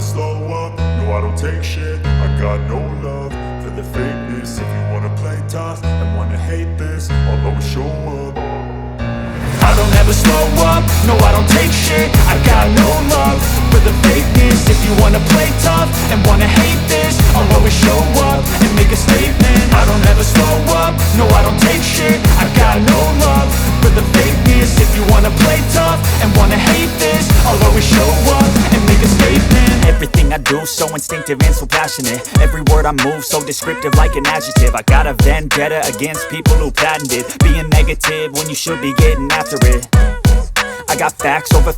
slow up, no I don't take shit. I got no love for the fakeness. If you wanna play tough and wanna hate this, I'll always show up. I don't ever slow up, no I don't take shit. I got no love for the fakeness. If you wanna play tough and wanna hate this, I'll always show up and make a statement. I don't ever slow up, no I don't take shit. I got no love for the fakeness. If you wanna play tough and wanna hate this, I'll always show up and make a statement. Everything I do so instinctive and so passionate. Every word I move so descriptive like an adjective. I got a vendetta against people who patented being negative when you should be getting after it. I got facts over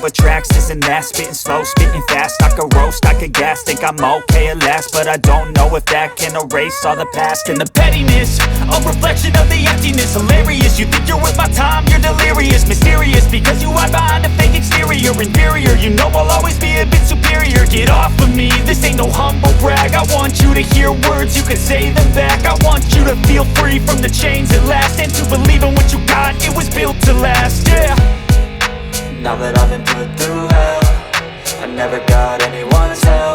tracks, this and that. Spitting slow, spitting fast, I could roast, I could gas. Think I'm okay at last, but I don't know if that can erase all the past. And the pettiness, a reflection of the emptiness. Hilarious, you think you're worth my time, you're delirious. Mysterious, because you hide behind a fake exterior. Inferior, you know I'll always be a bit superior. Get off of me, this ain't no humble brag. I want you to hear words, you can say them back. I want you to feel free from the chains at last, and to believe in what you got, it was built to last, yeah. Now that I've been put through hell, I never got anyone's help.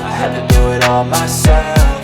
I had to do it all myself.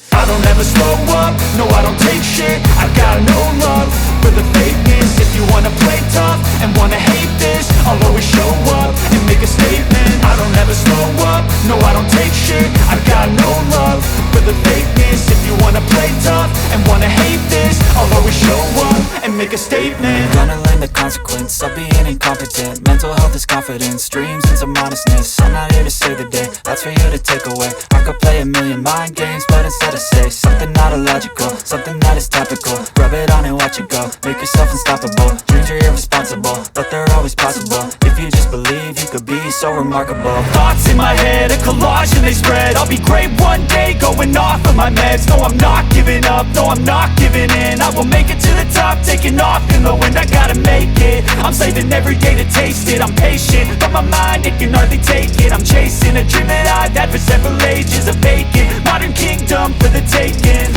I don't ever slow up, no I don't take shit. I got no love for the fakeness. If you wanna play tough and wanna hate this, I'll always show up and make a statement. I don't ever slow up, no I don't take shit. I got no love for the fakeness. If you wanna play tough and wanna hate this, I'll always show up and make a statement. Gonna learn the consequence of being incompetent. Mental health is confidence, dreams and some honestness. I'm not here to save the day, that's for you to take away. I could play a million mind games, but instead I say something not illogical, something that is topical. Rub it on and watch it go, make yourself unstoppable. Dreams are irresponsible, but they're always possible. If you just believe, you could be so remarkable. Thoughts in my head, a collage and they spread. I'll be great one day, going off of my meds. No, I'm not giving up, no, I'm not giving in. I will make it to the top, taking off in the wind. I gotta make it, I'm saving every day to taste it. I'm patient, but my mind, it can hardly take it. I'm chasing a dream that I've had for several ages. A vacant, modern kingdom for the taking.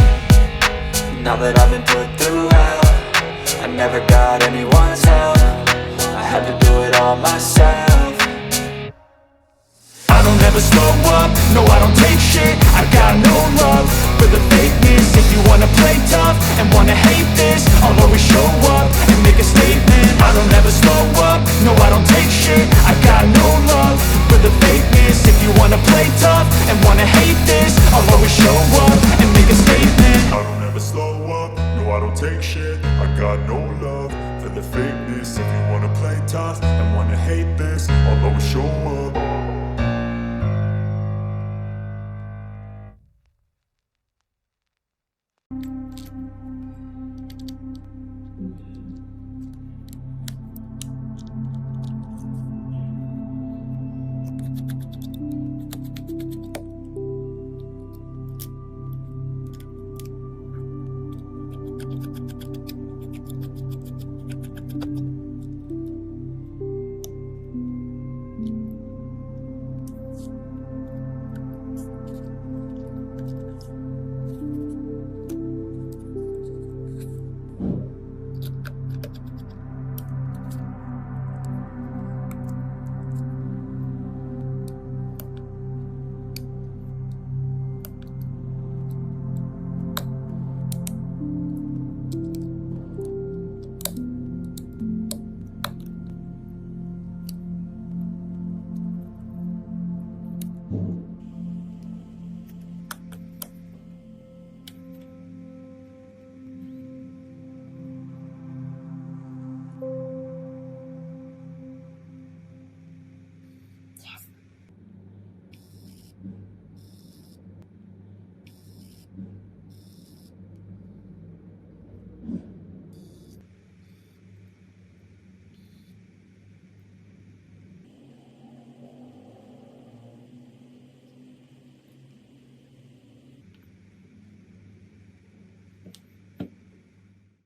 Now that I've been put through hell, I never got anyone's help. I had to do it all myself. I don't ever slow up, no I don't take shit. I got no love for the fakeness. If you wanna play tough and wanna hate this, I'll always show up and make a statement. I don't ever slow up, no I don't take shit. I got no love for the fakeness. If you wanna play tough and wanna hate